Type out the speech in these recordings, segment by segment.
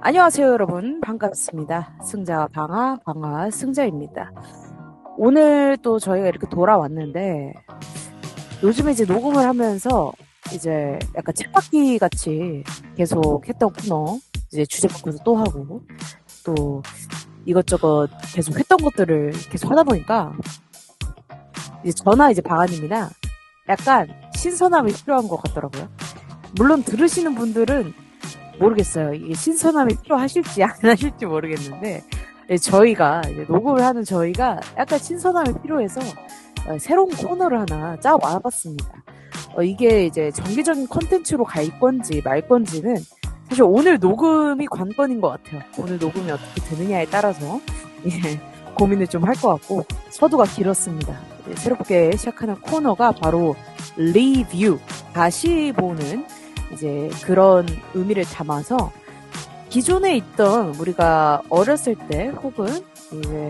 안녕하세요, 여러분. 반갑습니다. 승자와 방아 승자입니다. 오늘 또 저희가 이렇게 돌아왔는데, 요즘에 이제 녹음을 하면서 이제 약간 쳇바퀴 같이 계속 했던 코너, 이제 주제 바꾸서 또 하고, 또 이것저것 계속 했던 것들을 계속 하다 보니까, 이제 저나 이제 방아님이나 약간 신선함이 필요한 것 같더라고요. 물론 들으시는 분들은 모르겠어요. 이게 신선함이 필요하실지 안 하실지 모르겠는데, 저희가 이제 녹음을 하는 저희가 약간 신선함이 필요해서 새로운 코너를 하나 짜와봤습니다. 이게 이제 정기적인 컨텐츠로 갈 건지 말 건지는 사실 오늘 녹음이 관건인 것 같아요. 오늘 녹음이 어떻게 되느냐에 따라서 예, 고민을 좀 할 것 같고 서두가 길었습니다. 새롭게 시작하는 코너가 바로 리뷰, 다시 보는 이제 그런 의미를 담아서 기존에 있던 우리가 어렸을 때 혹은 이제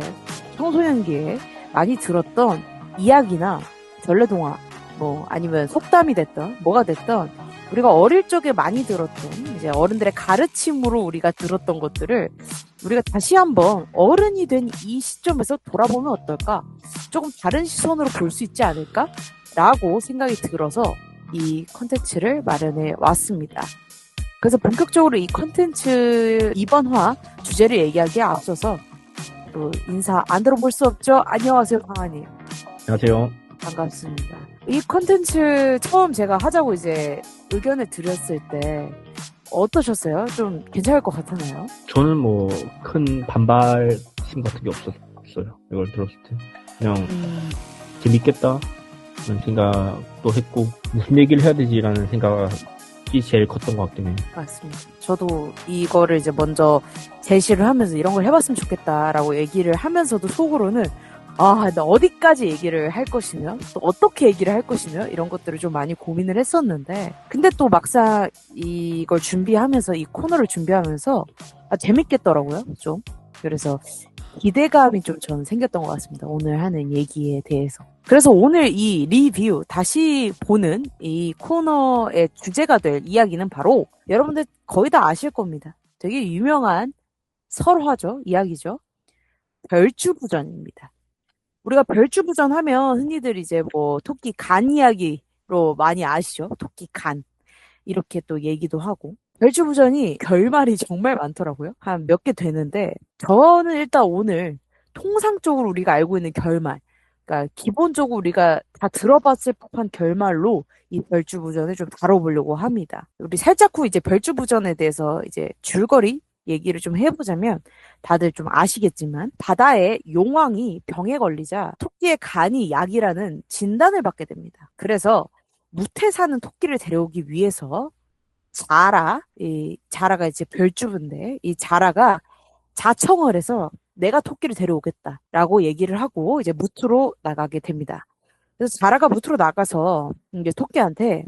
청소년기에 많이 들었던 이야기나 전래동화 뭐 아니면 속담이 됐던 뭐가 됐던 우리가 어릴 적에 많이 들었던 이제 어른들의 가르침으로 우리가 들었던 것들을 우리가 다시 한번 어른이 된 이 시점에서 돌아보면 어떨까? 조금 다른 시선으로 볼 수 있지 않을까? 라고 생각이 들어서 이 컨텐츠를 마련해 왔습니다. 그래서 본격적으로 이 컨텐츠 이번 화 주제를 얘기하기에 앞서서 또 인사 안 들어볼 수 없죠? 안녕하세요, 방아님. 안녕하세요. 반갑습니다. 이 컨텐츠 처음 제가 하자고 이제 의견을 드렸을 때 어떠셨어요? 좀 괜찮을 것 같았나요? 저는 뭐 큰 반발심 같은 게 없었어요. 이걸 들었을 때. 그냥 음, 재밌겠다 는 생각도 했고 무슨 얘기를 해야 되지라는 생각이 제일 컸던 것 같긴 해요. 맞습니다. 저도 이거를 이제 먼저 제시를 하면서 이런 걸 해봤으면 좋겠다라고 얘기를 하면서도 속으로는 나 어디까지 얘기를 할 것이며, 또 어떻게 얘기를 할 것이며, 이런 것들을 좀 많이 고민을 했었는데, 근데 또 막상 이걸 준비하면서, 이 코너를 준비하면서, 재밌겠더라고요, 좀. 그래서 기대감이 좀 저는 생겼던 것 같습니다. 오늘 하는 얘기에 대해서. 그래서 오늘 이 리뷰, 다시 보는 이 코너의 주제가 될 이야기는 바로 여러분들 거의 다 아실 겁니다. 되게 유명한 설화죠, 이야기죠. 별주부전입니다. 우리가 별주부전 하면 흔히들 이제 뭐 토끼 간 이야기로 많이 아시죠? 토끼 간. 이렇게 또 얘기도 하고. 별주부전이 결말이 정말 많더라고요. 한 몇 개 되는데, 저는 일단 오늘 통상적으로 우리가 알고 있는 결말, 그러니까 기본적으로 우리가 다 들어봤을 법한 결말로 이 별주부전을 좀 다뤄보려고 합니다. 우리 살짝 후 이제 별주부전에 대해서 이제 줄거리 얘기를 좀 해보자면, 다들 좀 아시겠지만, 바다에 용왕이 병에 걸리자 토끼의 간이 약이라는 진단을 받게 됩니다. 그래서 무태 사는 토끼를 데려오기 위해서 이 자라가 이제 별주부인데, 이 자라가 자청을 해서 내가 토끼를 데려오겠다라고 얘기를 하고 이제 무트로 나가게 됩니다. 그래서 자라가 무트로 나가서 이제 토끼한테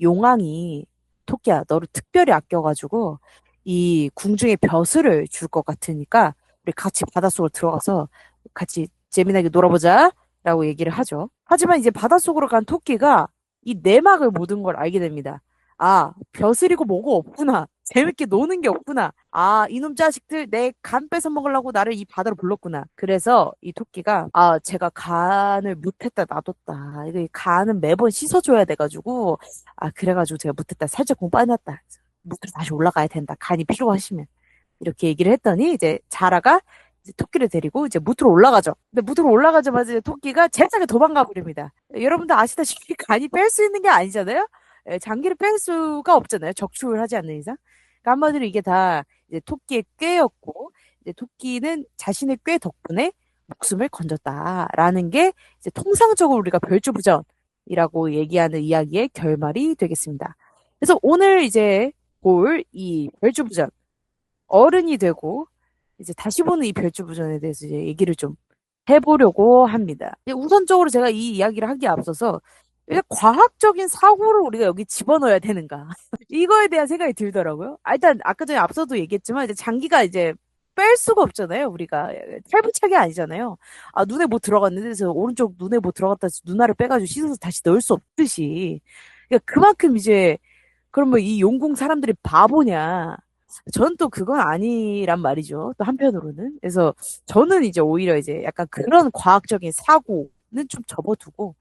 용왕이 토끼야, 너를 특별히 아껴가지고 이 궁중에 벼슬을 줄 것 같으니까 우리 같이 바닷속으로 들어가서 같이 재미나게 놀아보자 라고 얘기를 하죠. 하지만 이제 바닷속으로 간 토끼가 이 내막을 모든 걸 알게 됩니다. 벼슬이고 뭐고 없구나. 재밌게 노는 게 없구나. 이놈 자식들 내 간 뺏어 먹으려고 나를 이 바다로 불렀구나. 그래서 이 토끼가 제가 간을 못했다 놔뒀다. 이거 이 간은 매번 씻어줘야 돼가지고 그래가지고 제가 못했다. 살짝 공 빠졌다. 못해 다시 올라가야 된다. 간이 필요하시면. 이렇게 얘기를 했더니 이제 자라가 이제 토끼를 데리고 이제 무트로 올라가죠. 근데 무트로 올라가자마자 이제 토끼가 제작에 도망가 버립니다. 여러분들 아시다시피 간이 뺄 수 있는 게 아니잖아요. 장기를 뺄 수가 없잖아요. 적출을 하지 않는 이상. 그러니까 한마디로 이게 다 이제 토끼의 꾀였고 이제 토끼는 자신의 꾀 덕분에 목숨을 건졌다라는 게 이제 통상적으로 우리가 별주부전이라고 얘기하는 이야기의 결말이 되겠습니다. 그래서 오늘 이제 볼 이 별주부전 어른이 되고 이제 다시 보는 이 별주부전에 대해서 이제 얘기를 좀 해보려고 합니다. 우선적으로 제가 이 이야기를 하기에 앞서서 일단 과학적인 사고를 우리가 여기 집어넣어야 되는가 이거에 대한 생각이 들더라고요. 일단 아까 전에 앞서도 얘기했지만 이제 장기가 이제 뺄 수가 없잖아요. 우리가 탈부착이 아니잖아요. 눈에 뭐 들어갔는데 그래서 오른쪽 눈에 뭐 들어갔다 해서 눈알을 빼가지고 씻어서 다시 넣을 수 없듯이 그러니까 그만큼 이제 그러면 이 용궁 사람들이 바보냐? 저는 또 그건 아니란 말이죠. 또 한편으로는. 그래서 저는 이제 오히려 이제 약간 그런 과학적인 사고는 좀 접어두고,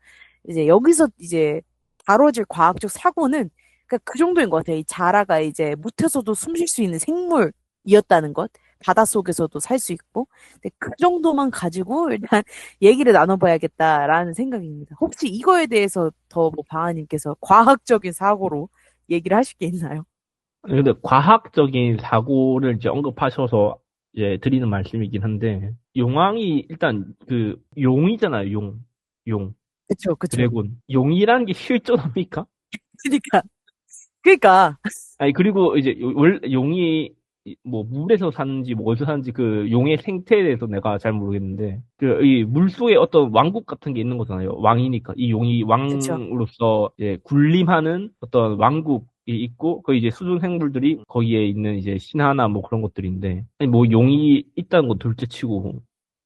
이제 여기서 이제 다뤄질 과학적 사고는 그러니까 그 정도인 것 같아요. 이 자라가 이제 묻혀서도 숨 쉴 수 있는 생물이었다는 것. 바닷속에서도 살 수 있고. 근데 그 정도만 가지고 일단 얘기를 나눠봐야겠다라는 생각입니다. 혹시 이거에 대해서 더 뭐 바하님께서 과학적인 사고로 얘기를 하실 게 있나요? 근데 과학적인 사고를 이제 언급하셔서 이제 드리는 말씀이긴 한데, 용왕이 일단 그 용이잖아요, 용. 용. 그쵸, 그쵸. 드래곤. 용이라는 게 실존합니까? 그니까, 그니까, 아니, 그리고 이제 용이 뭐 물에서 사는지 뭐 어디서 사는지 그 용의 생태에 대해서 내가 잘 모르겠는데, 그 이 물속에 어떤 왕국 같은 게 있는 거잖아요. 왕이니까. 이 용이 그쵸. 왕으로서 이제 군림하는 어떤 왕국이 있고, 그 이제 수중 생물들이 거기에 있는 이제 신하나 뭐 그런 것들인데, 아니 뭐 용이 있다는 거 둘째 치고,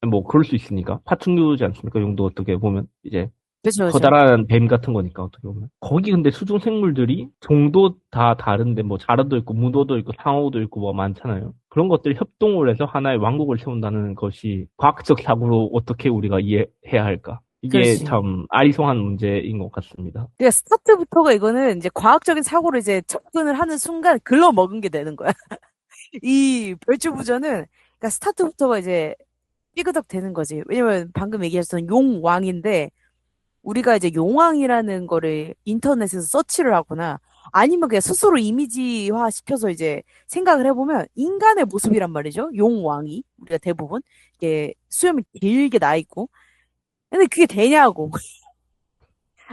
뭐 그럴 수 있으니까. 파충류지 않습니까? 용도 어떻게 보면 이제 그쵸, 그쵸. 커다란 뱀 같은 거니까 어떻게 보면 거기 근데 수중 생물들이 종도 다 다른데 뭐 자라도 있고 문어도 있고 상어도 있고 뭐 많잖아요. 그런 것들이 협동을 해서 하나의 왕국을 세운다는 것이 과학적 사고로 어떻게 우리가 이해해야 할까? 이게 그렇지. 참 아리송한 문제인 것 같습니다. 그러니까 스타트부터가 이거는 이제 과학적인 사고로 이제 접근을 하는 순간 글러 먹은 게 되는 거야. 이 별주부전은, 그러니까 스타트부터가 이제 삐그덕 되는 거지. 왜냐면 방금 얘기했던 용왕인데, 우리가 이제 용왕이라는 거를 인터넷에서 서치를 하거나 아니면 그냥 스스로 이미지화 시켜서 이제 생각을 해보면 인간의 모습이란 말이죠. 용왕이. 우리가 대부분. 이게 수염이 길게 나 있고. 근데 그게 되냐고.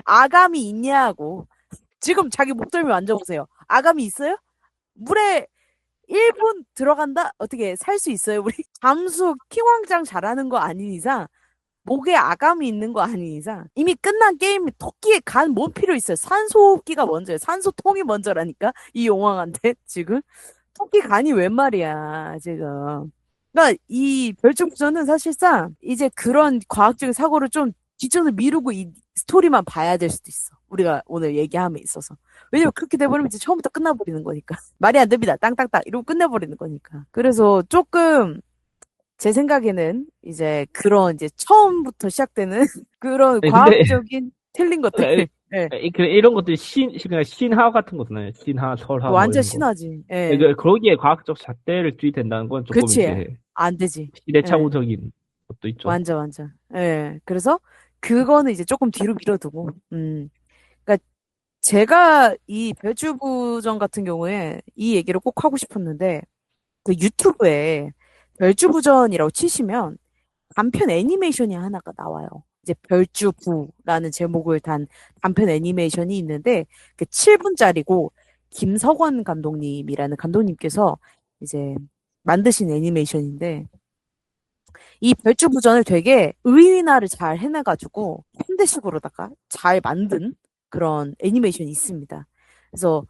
아감이 있냐고. 지금 자기 목덜미 만져보세요. 아감이 있어요? 물에 1분 들어간다? 어떻게 살 수 있어요? 우리 잠수 킹왕짱 잘하는 거 아닌 이상 목에 아감이 있는 거 아닌 이상 이미 끝난 게임이 토끼에 간 뭔 필요 있어요. 산소호흡기가 먼저예요. 산소통이 먼저라니까 이 용왕한테 지금 토끼 간이 웬 말이야 지금. 그러니까 이 별충전은 사실상 이제 그런 과학적인 사고를 좀 뒤쳐서 미루고 이 스토리만 봐야 될 수도 있어. 우리가 오늘 얘기함에 있어서. 왜냐면 그렇게 돼버리면 이제 처음부터 끝나버리는 거니까. 말이 안 됩니다. 땅땅땅 이러고 끝내버리는 거니까. 그래서 조금 제 생각에는 이제 그런 이제 처음부터 시작되는 그런 아니, 근데 과학적인 틀린 것들. 예. 이런 것들이 그냥 신화 같은 거잖아요. 신화, 설화 뭐 완전 이런 거. 신화지. 예. 거기에 과학적 잣대를 들이댄다는 건 조금 그치. 이제 안 되지. 예. 시대착오적인 것도 있죠. 완전, 완전. 예. 그래서 그거는 이제 조금 뒤로 밀어두고, 그러니까 제가 이 별주부전 같은 경우에 이 얘기를 꼭 하고 싶었는데, 그 유튜브에 별주부전이라고 치시면 단편 애니메이션이 하나가 나와요. 이제 별주부라는 제목을 단 단편 애니메이션이 있는데, 그 7분짜리고, 김석원 감독님이라는 감독님께서 이제 만드신 애니메이션인데, 이 별주부전을 되게 의인화를 잘 해놔가지고 현대식으로다가 잘 만든 그런 애니메이션이 있습니다. 그래서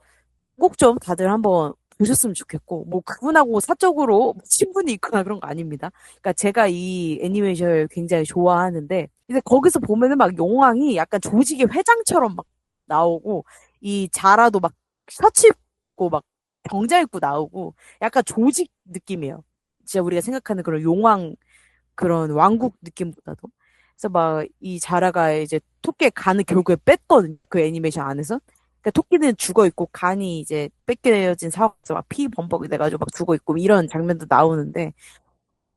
꼭 좀 다들 한번 보셨으면 좋겠고, 뭐 그분하고 사적으로 친분이 있거나 그런 거 아닙니다. 그러니까 제가 이 애니메이션을 굉장히 좋아하는데, 이제 거기서 보면은 막 용왕이 약간 조직의 회장처럼 막 나오고, 이 자라도 막 셔츠 입고 막 병자 입고 나오고, 약간 조직 느낌이에요. 진짜 우리가 생각하는 그런 용왕 그런 왕국 느낌보다도. 그래서 막 이 자라가 이제 토끼의 간을 결국에 뺐거든. 그 애니메이션 안에서. 그러니까 토끼는 죽어 있고 간이 이제 뺏겨진 상황에서 막 피 범벅이 돼가지고 막 죽어 있고 이런 장면도 나오는데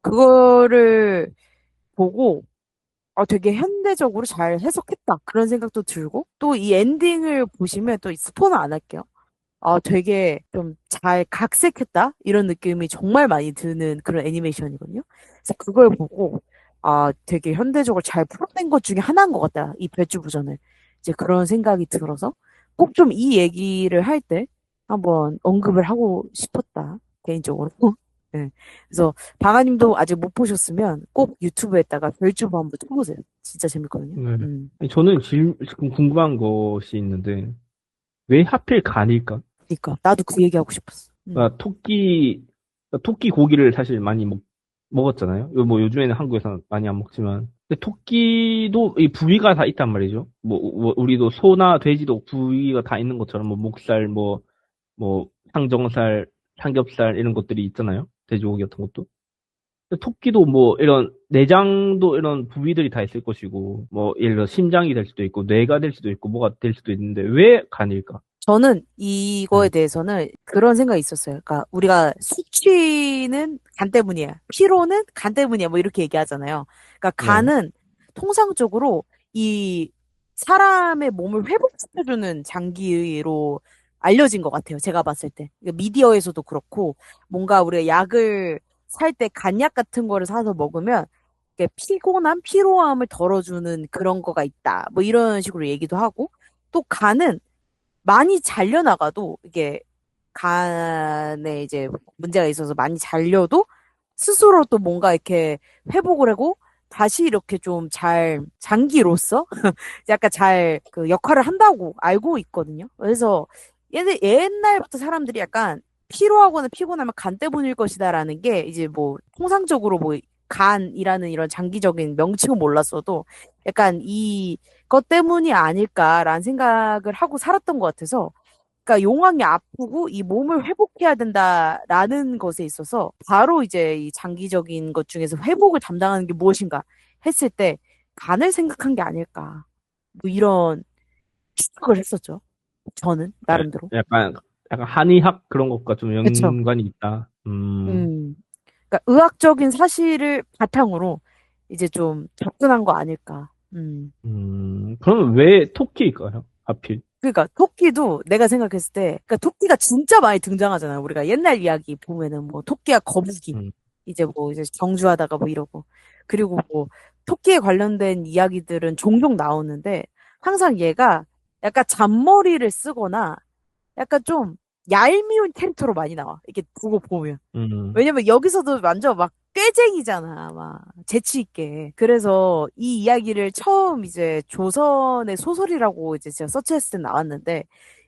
그거를 보고 되게 현대적으로 잘 해석했다. 그런 생각도 들고 또 이 엔딩을 보시면 또 스포는 안 할게요. 되게 좀 잘 각색했다? 이런 느낌이 정말 많이 드는 그런 애니메이션이거든요. 그래서 그걸 보고, 되게 현대적으로 잘 풀어낸 것 중에 하나인 것 같다. 이 별주부전을. 이제 그런 생각이 들어서 꼭 좀 이 얘기를 할 때 한번 언급을 하고 싶었다. 개인적으로. 네. 그래서 방아님도 아직 못 보셨으면 꼭 유튜브에다가 별주부 한번 쳐보세요. 진짜 재밌거든요. 네. 아니, 저는 지금 궁금한 것이 있는데, 왜 하필 간일까? 그러니까 나도 그 얘기하고 싶었어. 토끼 고기를 사실 많이 먹었잖아요. 뭐 요즘에는 한국에서 많이 안 먹지만. 근데 토끼도 이 부위가 다 있단 말이죠. 우리도 소나 돼지도 부위가 다 있는 것처럼, 뭐, 목살, 뭐, 상정살. 삼겹살 이런 것들이 있잖아요. 돼지고기 같은 것도. 근데 토끼도 뭐 이런 내장도 이런 부위들이 다 있을 것이고 뭐 예를 들어 심장이 될 수도 있고 뇌가 될 수도 있고 뭐가 될 수도 있는데 왜 간일까? 저는 이거에 네. 대해서는 그런 생각이 있었어요. 그러니까 우리가 숙취는 간 때문이야. 피로는 간 때문이야. 뭐 이렇게 얘기하잖아요. 그러니까 네. 간은 통상적으로 이 사람의 몸을 회복시켜주는 장기로 알려진 것 같아요. 제가 봤을 때. 그러니까 미디어에서도 그렇고 뭔가 우리가 약을 살 때 간약 같은 거를 사서 먹으면 이게 피곤함, 피로함을 덜어주는 그런 거가 있다. 뭐 이런 식으로 얘기도 하고 또 간은 많이 잘려나가도 이게 간에 이제 문제가 있어서 많이 잘려도 스스로 또 뭔가 이렇게 회복을 하고 다시 이렇게 좀 잘 장기로서 약간 잘 그 역할을 한다고 알고 있거든요. 그래서 옛날부터 사람들이 약간 피로하거나 피곤하면 간 때문일 것이다라는 게 이제 뭐 통상적으로 뭐 간이라는 이런 장기적인 명칭은 몰랐어도 약간 이것 때문이 아닐까라는 생각을 하고 살았던 것 같아서 그러니까 용왕이 아프고 이 몸을 회복해야 된다라는 것에 있어서 바로 이제 이 장기적인 것 중에서 회복을 담당하는 게 무엇인가 했을 때 간을 생각한 게 아닐까. 뭐 이런 추측을 했었죠. 저는 네. 나름대로. 약간 한의학 그런 것과 좀 그쵸. 연관이 있다. 음. 그러니까 의학적인 사실을 바탕으로 이제 좀 접근한 거 아닐까. 그러면 왜 토끼일까요? 하필. 그러니까 토끼도 내가 생각했을 때, 그러니까 토끼가 진짜 많이 등장하잖아요. 우리가 옛날 이야기 보면은 뭐 토끼와 거북이, 음, 이제 뭐 이제 정주하다가 뭐 이러고, 그리고 뭐 토끼에 관련된 이야기들은 종종 나오는데 항상 얘가 약간 잔머리를 쓰거나 약간 좀 얄미운 캐릭터로 많이 나와. 이렇게 두고 보면. 음, 왜냐면 여기서도 완전 막 꾀쟁이잖아, 막 재치 있게. 그래서 이 이야기를 처음 이제 조선의 소설이라고 이제 제가 서치했을 때 나왔는데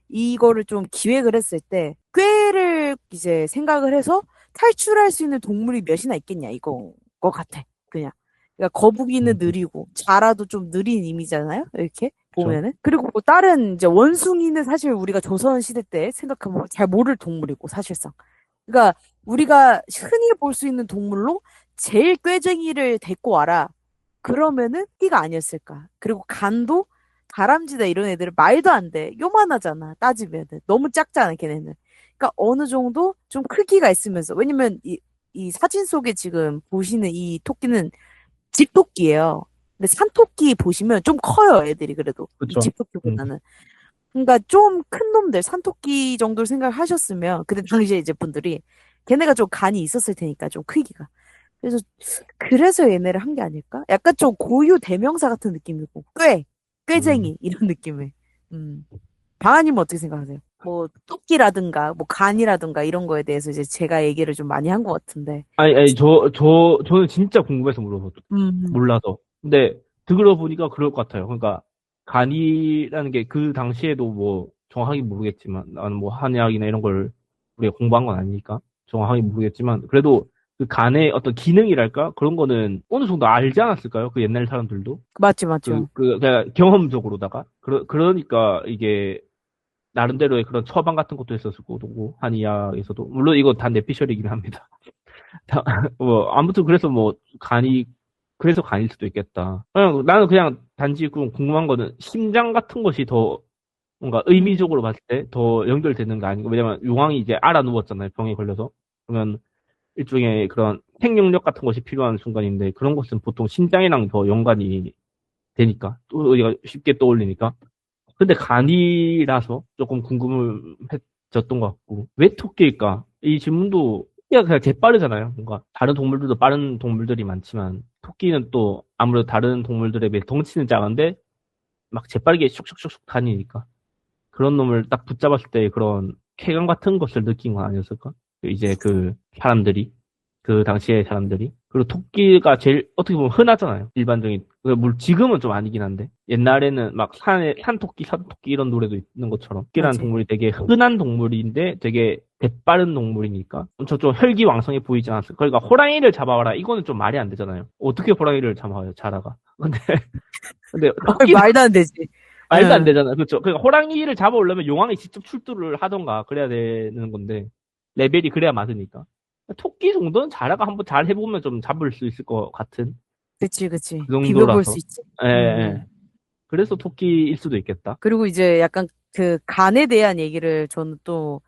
이거를 좀 기획을 했을 때 꾀를 이제 생각을 해서 탈출할 수 있는 동물이 몇이나 있겠냐 이거 거 같아. 그냥. 그러니까 거북이는 음, 느리고 자라도 좀 느린 이미잖아요. 이렇게 그렇죠. 보면은. 그리고 뭐 다른 이제 원숭이는 사실 우리가 조선 시대 때 생각하면 잘 모를 동물이고 사실상. 그러니까 우리가 흔히 볼 수 있는 동물로 제일 꾀쟁이를 데리고 와라. 그러면은 띠가 아니었을까. 그리고 간도 다람쥐다 이런 애들은 말도 안 돼. 요만하잖아. 따지면은. 너무 작잖아, 걔네는. 그러니까 어느 정도 좀 크기가 있으면서. 왜냐면 이 사진 속에 지금 보시는 이 토끼는 집토끼예요. 근데 산토끼 보시면 좀 커요, 애들이 그래도. 이 그렇죠. 음, 집토끼보다는. 그러니까 좀 큰 놈들, 산토끼 정도를 생각하셨으면, 그때 당시에 이제 분들이 걔네가 좀 간이 있었을 테니까, 좀 크기가. 그래서 얘네를 한 게 아닐까? 약간 좀 고유 대명사 같은 느낌이고, 음. 꾀쟁이, 이런 느낌의. 음. 방아님은 어떻게 생각하세요? 뭐, 토끼라든가, 뭐, 간이라든가, 이런 거에 대해서 이제 제가 얘기를 좀 많이 한 것 같은데. 아니, 저는 진짜 궁금해서 음, 몰라서. 근데, 들어보니까 그럴 것 같아요. 그러니까, 간이라는 게 그 당시에도 뭐, 정확하게 모르겠지만, 나는 뭐, 한의학이나 이런 걸 우리가 공부한 건 아니니까, 정확하게 모르겠지만, 그래도 그 간의 어떤 기능이랄까? 그런 거는 어느 정도 알지 않았을까요? 그 옛날 사람들도? 맞죠, 맞죠. 그냥 경험적으로다가. 그러니까 이게, 나름대로의 그런 처방 같은 것도 했었을 거고, 한의학에서도. 물론 이거 다 내피셜이긴 합니다. 뭐, 아무튼 그래서 뭐, 그래서 간일 수도 있겠다. 나는 그냥 단지 궁금한 거는 심장 같은 것이 더 뭔가 음, 의미적으로 봤을 때 더 연결되는 거 아닌가. 왜냐면 용왕이 이제 알아 누웠잖아요. 병에 걸려서. 그러면 일종의 그런 생명력 같은 것이 필요한 순간인데 그런 것은 보통 심장이랑 더 연관이 되니까. 또 우리가 쉽게 떠올리니까. 근데 간이라서 조금 궁금해졌던 것 같고 왜 토끼일까? 이 질문도 그냥 재빠르잖아요. 뭔가 다른 동물들도 빠른 동물들이 많지만 토끼는 또 아무래도 다른 동물들에 비해 덩치는 작은데 막 재빠르게 슉슉슉슉 다니니까 그런 놈을 딱 붙잡았을 때 그런 쾌감 같은 것을 느낀 건 아니었을까? 이제 그 사람들이 그 당시의 사람들이 그리고 토끼가 제일 어떻게 보면 흔하잖아요. 일반적인 물 지금은 좀 아니긴 한데 옛날에는 막 산에 산토끼, 산토끼 이런 노래도 있는 것처럼 토끼라는 맞아요. 동물이 되게 흔한 동물인데 되게 재빠른 동물이니까 엄청 좀 혈기왕성해 보이지 않았어요. 그러니까 호랑이를 잡아와라 이거는 좀 말이 안 되잖아요. 어떻게 호랑이를 잡아와요, 자라가? 근데 토끼 말도 안 되지. 말도 안 응. 되잖아. 그렇죠. 그러니까 호랑이를 잡아오려면 용왕이 직접 출두를 하던가 그래야 되는 건데 레벨이 그래야 맞으니까. 토끼 정도는 자라가 한번 잘 해보면 좀 잡을 수 있을 것 같은 그치, 그치. 그 비벼볼 수 정도라서. 있지. 예, 예. 음. 그래서 토끼일 수도 있겠다. 그리고 이제 약간 그 간에 대한 얘기를 저는 또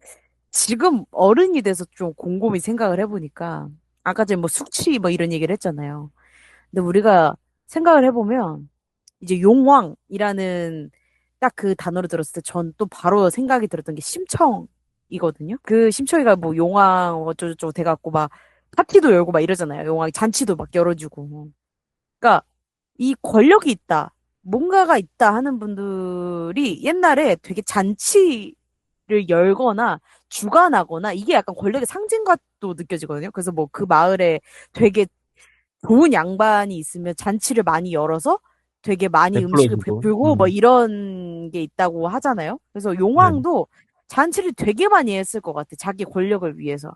지금 어른이 돼서 좀 곰곰이 생각을 해보니까 아까 전에 뭐 숙취 뭐 이런 얘기를 했잖아요. 근데 우리가 생각을 해보면 이제 용왕이라는 딱 그 단어를 들었을 때 전 또 바로 생각이 들었던 게 심청이거든요. 그 심청이가 뭐 용왕 어쩌고저쩌고 돼갖고 막 파티도 열고 막 이러잖아요. 용왕이 잔치도 막 열어주고. 그러니까 이 권력이 있다, 뭔가가 있다 하는 분들이 옛날에 되게 잔치를 열거나 주관하거나 이게 약간 권력의 상징과도 느껴지거든요. 그래서 뭐 그 마을에 되게 좋은 양반이 있으면 잔치를 많이 열어서 되게 많이 음식을 베풀어주고. 베풀고 뭐 이런 게 있다고 하잖아요. 그래서 네. 용왕도 잔치를 되게 많이 했을 것 같아. 자기 권력을 위해서.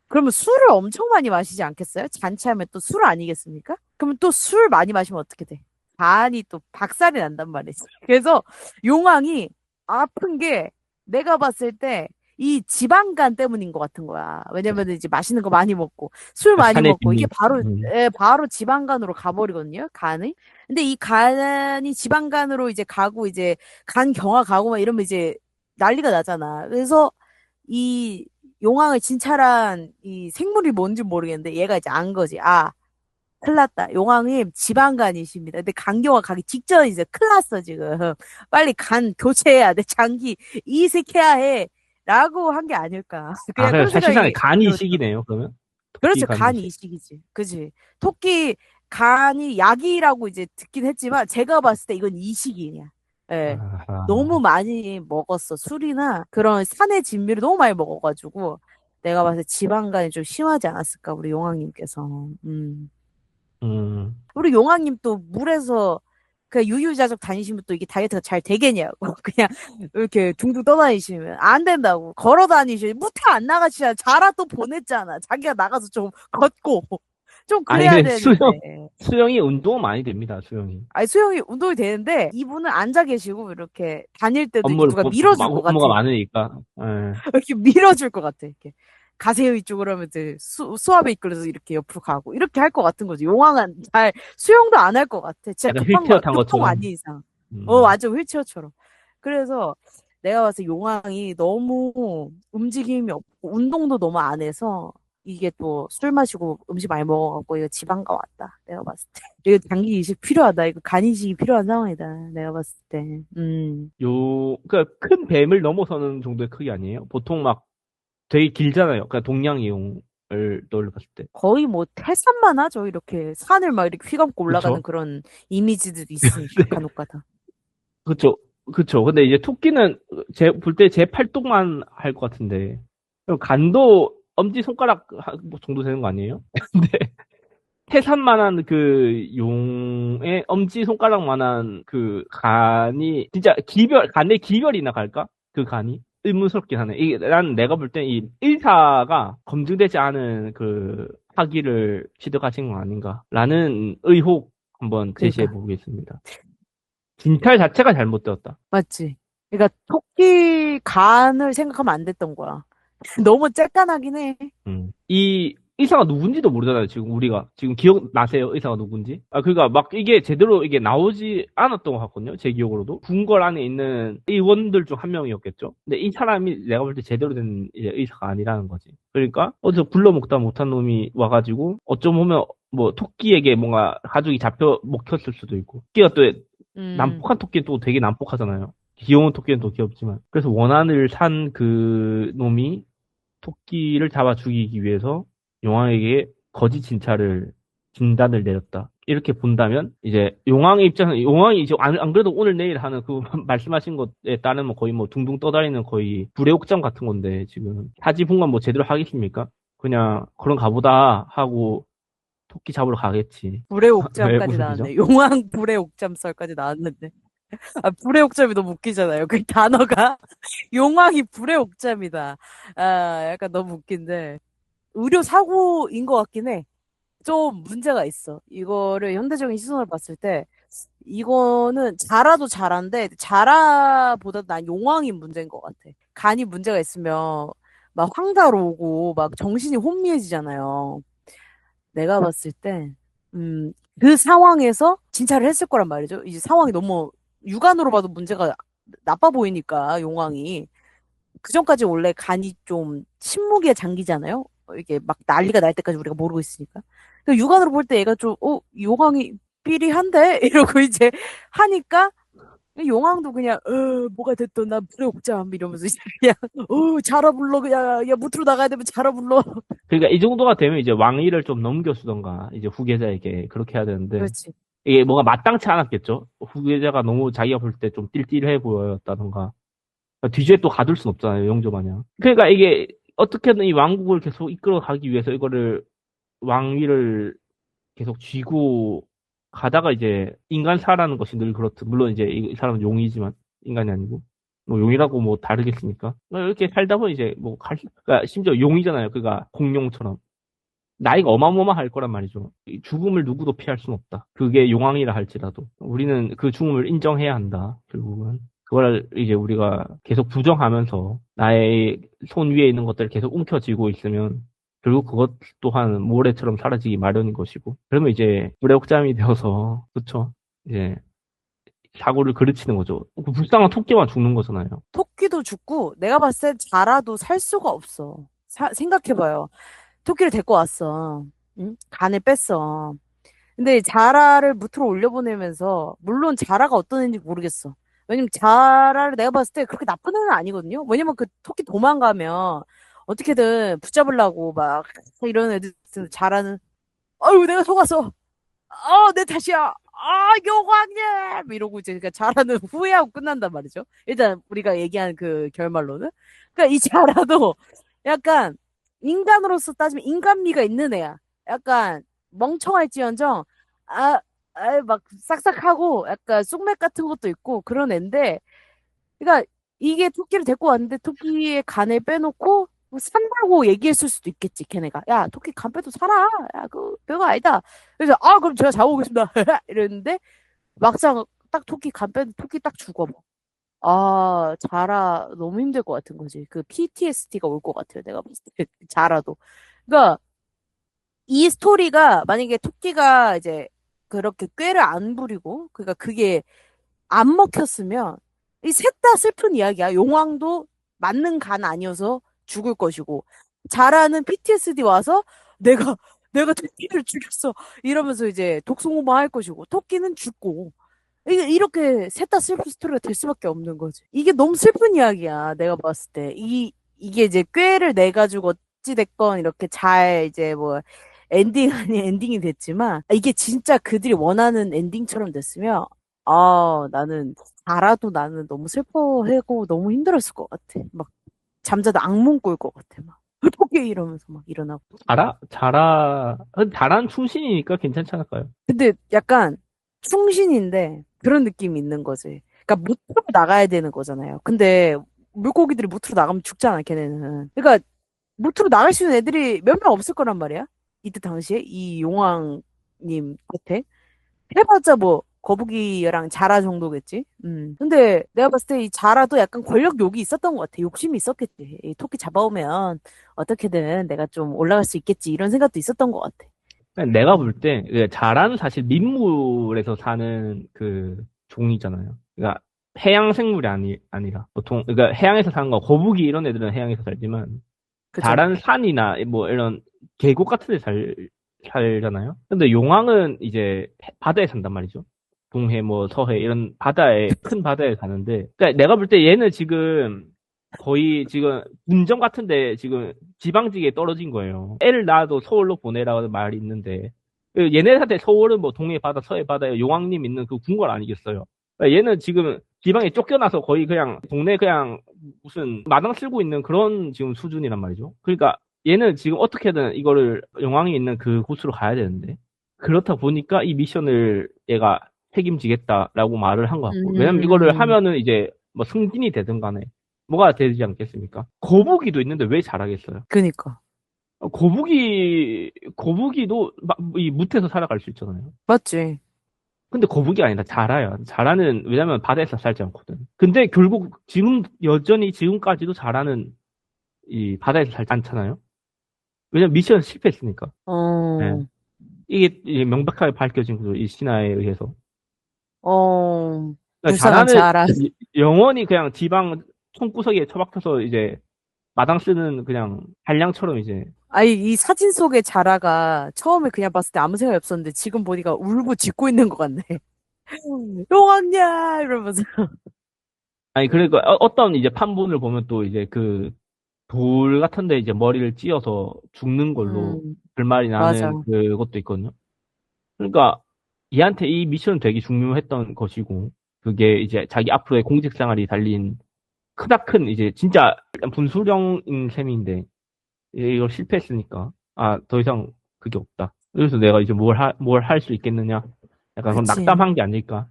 그러면 술을 엄청 많이 마시지 않겠어요? 잔치하면 또 술 아니겠습니까? 그러면 또 술 많이 마시면 어떻게 돼? 간이 또 박살이 난단 말이지. 그래서 용왕이 아픈 게 내가 봤을 때 이 지방간 때문인 것 같은 거야. 왜냐면 이제 맛있는 거 많이 먹고 술 많이 산의 먹고 이게 진미. 바로 바로 지방간으로 가버리거든요. 간이. 근데 이 간이 지방간으로 이제 가고 이제 간 경화 가고 막 이러면 이제 난리가 나잖아. 그래서 이 용왕을 진찰한 이 생물이 뭔지 모르겠는데 얘가 이제 안 거지. 아, 큰일 났다. 용왕님 지방간이십니다. 근데 간경화 가기 직전 이제 큰일 났어, 지금. 빨리 간 교체해야 돼. 장기 이식해야 해. 라고 한 게 아닐까. 아, 그냥 그래 그런 사실상의 생각이 간 들었어. 이식이네요, 그러면. 토끼 그렇죠. 간 간 이식. 이식이지. 그지. 토끼 간이 약이라고 이제 듣긴 했지만 제가 봤을 때 이건 이식이냐. 예. 너무 아, 많이 먹었어. 술이나 그런 산의 진미를 너무 많이 먹어가지고 내가 봤을 때 지방간이 좀 심하지 않았을까, 우리 용왕님께서. 음. 음. 우리 용왕님 또 물에서 그 유유자적 다니시면 또 이게 다이어트가 잘 되겠냐고. 그냥 이렇게 둥둥 떠다니시면 안 된다고. 걸어 다니시. 무태 안 나가시잖아. 자라 또 보냈잖아. 자기가 나가서 좀 걷고 좀 아니, 그래야 근데 되는데. 수영이 운동 많이 됩니다, 수영이. 아니 수영이 운동이 되는데 이분은 앉아 계시고 이렇게 다닐 때도 이렇게 업무를, 누가 밀어줄 것 업무가 같아. 많으니까. 예. 이렇게 밀어줄 것 같아. 이렇게 가세요 이쪽으로 하면 이제 수압에 이끌려서 이렇게 옆으로 가고 이렇게 할 것 같은 거지. 용왕은 잘 수영도 안 할 것 같아. 진짜 약간 휠체어 탄 급통 것처럼. 아닌 이상. 음. 완전 휠체어처럼. 그래서 내가 봤을 때 용왕이 너무 움직임이 없고 운동도 너무 안 해서 이게 또 술 마시고 음식 많이 먹어갖고 이거 지방가 왔다. 내가 봤을 때. 이거 장기 이식 필요하다. 이거 간 이식이 필요한 상황이다. 내가 봤을 때. 큰 뱀을 넘어서는 정도의 크기 아니에요? 보통 막 되게 길잖아요. 그러니까 동양이용을 떠올려 봤을 때. 거의 뭐 태산만 하죠. 이렇게 산을 막 이렇게 휘감고 올라가는 그쵸? 그런 이미지들도 있으니까 네. 간혹가다. 그쵸. 그쵸. 근데 이제 토끼는 볼 때 제 팔뚝만 할 것 같은데. 그럼 간도 엄지손가락 뭐 정도 되는 거 아니에요? 근데 해산만한 그 용의 엄지손가락만한 그 간이 진짜 간의 기별이나 갈까? 그 간이? 의문스럽긴 하네. 이게 난 내가 볼 땐 이 의사가 검증되지 않은 그 학위를 취득하신 거 아닌가라는 의혹 한번 제시해 그러니까 보겠습니다. 진찰 자체가 잘못되었다. 맞지. 그러니까 토끼 간을 생각하면 안 됐던 거야. 너무 쬐깐하긴 해. 이 의사가 누군지도 모르잖아요, 지금 우리가. 지금 기억나세요, 의사가 누군지? 아, 그니까 막 이게 제대로 이게 나오지 않았던 것 같거든요, 제 기억으로도. 궁궐 안에 있는 의원들 중 한 명이었겠죠? 근데 이 사람이 내가 볼 때 제대로 된 이제 의사가 아니라는 거지. 그러니까, 어디서 굴러먹다 못한 놈이 와가지고, 어쩜 보면 뭐 토끼에게 뭔가 가죽이 잡혀 먹혔을 수도 있고. 토끼가 또 음, 난폭한 토끼는 또 되게 난폭하잖아요. 귀여운 토끼는 또 귀엽지만. 그래서 원한을 산 그 놈이 토끼를 잡아 죽이기 위해서 용왕에게 거짓 진단을 내렸다. 이렇게 본다면 이제 용왕의 입장에서 용왕이 이제 안 그래도 오늘 내일 하는 그 말씀하신 것에 따르면 거의 뭐 둥둥 떠다니는 거의 불의 옥장 같은 건데 지금 사지분간 뭐 제대로 하겠습니까? 그냥 그런 가보다 하고 토끼 잡으러 가겠지. 불의 왜 옥잠까지 무슨 일이죠? 나왔네. 용왕 불의 옥잠설까지 나왔는데. 아, 불의 옥잠이 너무 웃기잖아요. 그 단어가. 용왕이 불의 옥잠이다. 아, 약간 너무 웃긴데. 의료 사고인 것 같긴 해. 좀 문제가 있어. 이거를 현대적인 시선을 봤을 때, 이거는 자라도 자라인데, 자라보다 난 용왕이 문제인 것 같아. 간이 문제가 있으면, 막 황달오고 막 정신이 혼미해지잖아요. 내가 봤을 때, 음, 그 상황에서 진찰을 했을 거란 말이죠. 이제 상황이 너무 육안으로 봐도 문제가 나빠 보이니까, 용왕이. 그 전까지 원래 간이 좀 침묵에 잠기잖아요. 이게 막 난리가 날 때까지 우리가 모르고 있으니까. 그 육안으로 볼 때 얘가 좀, 용왕이 삐리한데? 이러고 이제 하니까, 용왕도 그냥, 뭐가 됐든 난 불에 옥잠 이러면서 이제 그냥, 자라 불러. 그냥, 야, 무트로 나가야 되면 자라 불러. 그러니까 이 정도가 되면 이제 왕위를 좀 넘겨주던가 이제 후계자에게 그렇게 해야 되는데 그렇지. 이게 뭔가 마땅치 않았겠죠. 후계자가 너무 자기가 볼 때 좀 띨띨해 보였다던가 뒤지에 또 가둘 순 없잖아요, 영조 마냥. 그러니까 이게 어떻게든 이 왕국을 계속 이끌어가기 위해서 이거를 왕위를 계속 쥐고 가다가 이제 인간사라는 것이 늘 그렇듯 물론 이제 이 사람은 용이지만 인간이 아니고 뭐 용이라고 뭐 다르겠습니까? 이렇게 살다 보면 이제 뭐 그러니까 심지어 용이잖아요. 그가 공룡처럼 나이가 어마어마할 거란 말이죠. 이 죽음을 누구도 피할 수는 없다. 그게 용왕이라 할지라도 우리는 그 죽음을 인정해야 한다. 결국은 그걸 이제 우리가 계속 부정하면서 나의 손 위에 있는 것들을 계속 움켜쥐고 있으면 결국 그것 또한 모래처럼 사라지기 마련인 것이고 그러면 이제 불의 옥잠이 되어서 그렇죠. 이제 사고를 그르치는 거죠. 그 불쌍한 토끼만 죽는 거잖아요. 토끼도 죽고, 내가 봤을 때 자라도 살 수가 없어. 생각해봐요. 토끼를 데리고 왔어. 응? 간을 뺐어. 근데 자라를 무트로 올려보내면서, 물론 자라가 어떤 애인지 모르겠어. 왜냐면 자라를 내가 봤을 때 그렇게 나쁜 애는 아니거든요. 왜냐면 그 토끼 도망가면 어떻게든 붙잡으려고 막 이런 애들 자라는, 아유, 내가 속았어. 내 탓이야. 용왕님! 이러고 이제 그러니까 자라는 후회하고 끝난단 말이죠. 일단 우리가 얘기한 그 결말로는. 그러니까 이 자라도 약간 인간으로서 따지면 인간미가 있는 애야. 약간 멍청할지언정, 막 싹싹하고 약간 쑥맥 같은 것도 있고 그런 애인데, 그러니까 이게 토끼를 데리고 왔는데 토끼의 간을 빼놓고 뭐 산다고 얘기했을 수도 있겠지, 걔네가. 야, 토끼 간 빼도 살아. 야, 그 별거 아니다. 그래서 그럼 제가 잡아오겠습니다. 이랬는데 막상 딱 토끼 간 빼도 토끼 딱 죽어. 자라 너무 힘들 것 같은 거지. 그 PTSD가 올 것 같아요. 내가 봤을 때 자라도. 그러니까 이 스토리가 만약에 토끼가 이제 그렇게 꾀를 안 부리고, 그러니까 그게 안 먹혔으면 이 셋 다 슬픈 이야기야. 용왕도 맞는 간 아니어서 죽을 것이고, 자라는 PTSD 와서 내가 내가 토끼를 죽였어 이러면서 이제 독성호마 할 것이고, 토끼는 죽고, 이렇게 셋 다 슬픈 스토리가 될 수밖에 없는 거지. 이게 너무 슬픈 이야기야. 내가 봤을 때 이게 이제 꾀를 내 가지고 어찌 됐건 이렇게 잘 이제 뭐 엔딩 아닌 엔딩이 됐지만, 이게 진짜 그들이 원하는 엔딩처럼 됐으면, 나는 알아도 나는 너무 슬퍼하고 너무 힘들었을 것 같아. 막 잠자다 악몽 꿀 것 같아. 막 어떻게 이러면서 막 일어나고. 잘한 충신이니까 괜찮지 않을까요? 근데 약간 충신인데 그런 느낌이 있는 거지. 그러니까 무트로 나가야 되는 거잖아요. 근데 물고기들이 무트로 나가면 죽잖아, 걔네는. 그러니까 무트로 나갈 수 있는 애들이 몇 명 없을 거란 말이야. 이때 당시에 이 용왕님 곁에. 해봤자 뭐 거북이랑 자라 정도겠지. 근데 내가 봤을 때 이 자라도 약간 권력욕이 있었던 것 같아. 욕심이 있었겠지. 이 토끼 잡아오면 어떻게든 내가 좀 올라갈 수 있겠지. 이런 생각도 있었던 것 같아. 내가 볼 때, 자라는 사실 민물에서 사는 그 종이잖아요. 그러니까 해양 생물이 아니라, 보통, 그러니까 해양에서 사는 거, 거북이 이런 애들은 해양에서 살지만, 그죠? 자라는 산이나 뭐 이런 계곡 같은 데 살잖아요. 근데 용왕은 이제 바다에 산단 말이죠. 동해, 뭐 서해 이런 바다에, 큰 바다에 사는데, 그러니까 내가 볼 때 얘는 지금 거의 지금 분점 같은데 지금 지방직에 떨어진 거예요. 애를 낳아도 서울로 보내라고 말이 있는데 얘네한테 서울은 뭐 동해 바다, 서해 바다에 용왕님 있는 그 궁궐 아니겠어요. 그러니까 얘는 지금 지방에 쫓겨나서 거의 그냥 동네 그냥 무슨 마당 쓸고 있는 그런 지금 수준이란 말이죠. 그러니까 얘는 지금 어떻게든 이거를 용왕이 있는 그 곳으로 가야 되는데 그렇다 보니까 이 미션을 얘가 책임지겠다라고 말을 한 것 같고 왜냐면 이거를 음, 하면은 이제 뭐 승진이 되든 간에 뭐가 되지 않겠습니까? 거북이도 있는데 왜 잘하겠어요? 그니까. 거북이도 이 무태에서 살아갈 수 있잖아요. 맞지? 근데 거북이 아니라 자라야. 자라는 왜냐면 바다에서 살지 않거든. 근데 결국 지금 여전히 지금까지도 자라는 이 바다에서 살지 않잖아요. 왜냐면 미션 실패했으니까. 예. 어, 이게 명백하게 밝혀진 거죠. 이 신화에 의해서. 어, 그러니까 불쌍한 자라는 자라. 영원히 그냥 지방 총구석에 처박혀서 이제 마당 쓰는 그냥 한량처럼 이제 아니, 이 사진 속의 자라가 처음에 그냥 봤을 때 아무 생각이 없었는데 지금 보니까 울고 짖고 있는 것 같네. 용왕냐! 이러면서. 아니 그러니까 어떤 이제 판본을 보면 또 이제 그 돌 같은데 이제 머리를 찧어서 죽는 걸로 음, 결말이 맞아. 나는 그것도 있거든요. 그러니까 얘한테 이 미션은 되게 중요했던 것이고 그게 이제 자기 앞으로의 공직 생활이 달린 크다 큰 이제 진짜 약간 분수령인 셈인데 이걸 실패했으니까 더 이상 그게 없다. 그래서 내가 이제 뭘 할 수 있겠느냐? 약간 그런 그치. 낙담한 게 아닐까?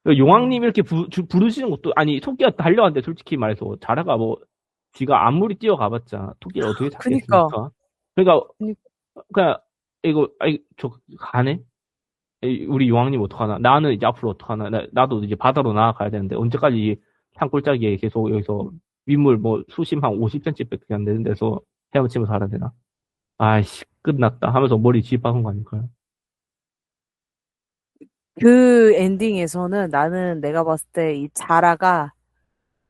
그 용왕님 음. 이렇게 부르시는 것도 아니 토끼가 달려왔는데 솔직히 말해서 자라가 뭐 지가 아무리 뛰어가봤자 토끼를 어떻게 그니까. 잡겠습니까? 그러니까 그니- 그냥 이거 아이 저 가네? 우리 용왕님 어떡하나? 나는 이제 앞으로 어떡하나? 나도 이제 바다로 나아가야 되는데 언제까지 이 산골짜기에 계속 여기서 윗물 뭐 수심 한 50cm밖에 안 되는 데서 헤엄치면서 살아야 되나? 아이씨 끝났다 하면서 머리 쥐박은 거 아닐까요? 그 엔딩에서는 나는 내가 봤을 때 이 자라가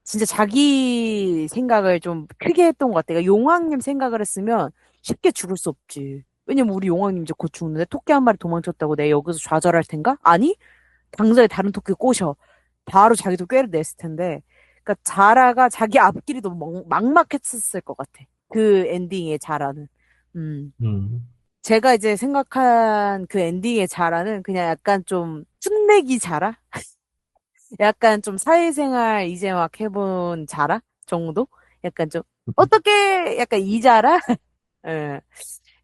진짜 자기 생각을 좀 크게 했던 것 같아. 그러니까 용왕님 생각을 했으면 쉽게 죽을 수 없지. 왜냐면 우리 용왕님 이제 곧 죽는데 토끼 한 마리 도망쳤다고 내가 여기서 좌절할 텐가? 아니, 당장에 다른 토끼 꼬셔. 바로 자기도 꾀를 냈을 텐데. 그러니까 자라가 자기 앞길이 너무 막막했었을 것 같아. 그 엔딩의 자라는. 음. 음, 제가 이제 생각한 그 엔딩의 자라는 그냥 약간 좀 풋내기 자라? 약간 좀 사회생활 이제 막 해본 자라 정도? 약간 좀 어떻게 약간 이 자라? 예.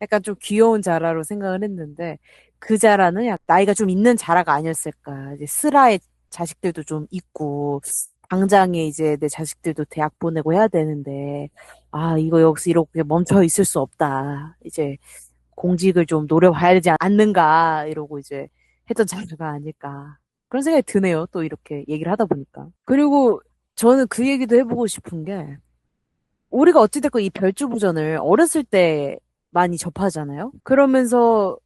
약간 좀 귀여운 자라로 생각을 했는데 그 자라는 약 나이가 좀 있는 자라가 아니었을까. 이제 슬아의 자식들도 좀 있고 당장에 이제 내 자식들도 대학 보내고 해야 되는데 아 이거 여기서 이렇게 멈춰 있을 수 없다. 이제 공직을 좀 노려봐야 되지 않는가 이러고 이제 했던 자료가 아닐까 그런 생각이 드네요. 또 이렇게 얘기를 하다 보니까. 그리고 저는 그 얘기도 해보고 싶은 게 우리가 어찌됐건 이 별주부전을 어렸을 때 많이 접하잖아요. 그러면서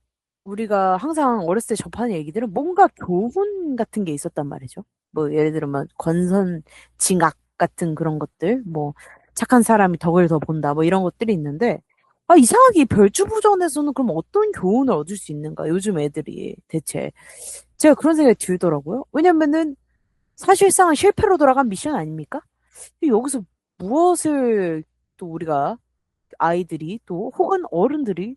우리가 항상 어렸을 때 접하는 얘기들은 뭔가 교훈 같은 게 있었단 말이죠. 뭐 예를 들면 권선징악 같은 그런 것들, 뭐 착한 사람이 덕을 더 본다, 뭐 이런 것들이 있는데 아 이상하게 이 별주부전에서는 그럼 어떤 교훈을 얻을 수 있는가? 요즘 애들이 대체 제가 그런 생각이 들더라고요. 왜냐면은 사실상은 실패로 돌아간 미션 아닙니까? 근데 여기서 무엇을 또 우리가 아이들이 또 혹은 어른들이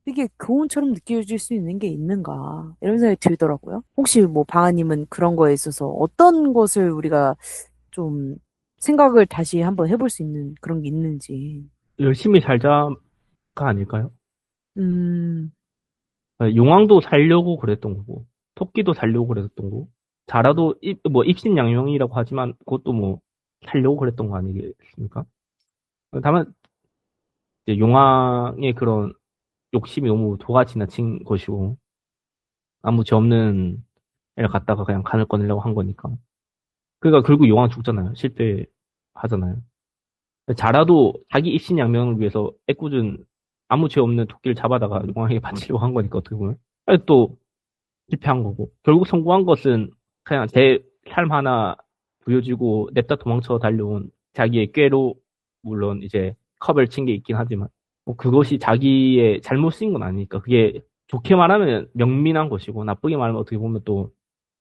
이게 교훈처럼 느껴질 수 있는 게 있는가 이런 생각이 들더라고요. 혹시 뭐 방아님은 그런 거에 있어서 어떤 것을 우리가 좀 생각을 다시 한번 해볼 수 있는 그런 게 있는지. 열심히 살자가 아닐까요? 음, 용왕도 살려고 그랬던 거고, 토끼도 살려고 그랬던 거고, 자라도 뭐 입신양명이라고 하지만 그것도 뭐 살려고 그랬던 거 아니겠습니까? 다만 이제 용왕의 그런 욕심이 너무 도가 지나친 것이고 아무 죄 없는 애를 갖다가 그냥 간을 꺼내려고 한 거니까. 그러니까 결국 용왕 죽잖아요. 실패하잖아요. 자라도 자기 입신양명을 위해서 애꿎은 아무 죄 없는 토끼를 잡아다가 용왕에게 바치려고 한 거니까 어떻게 보면. 또 실패한 거고. 결국 성공한 것은 그냥 제 삶 하나 부여지고 냅다 도망쳐 달려온 자기의 꾀로 물론 이제 컵을 친 게 있긴 하지만 뭐 그것이 자기의 잘못인 건 아니니까 그게 좋게 말하면 명민한 것이고 나쁘게 말하면 어떻게 보면 또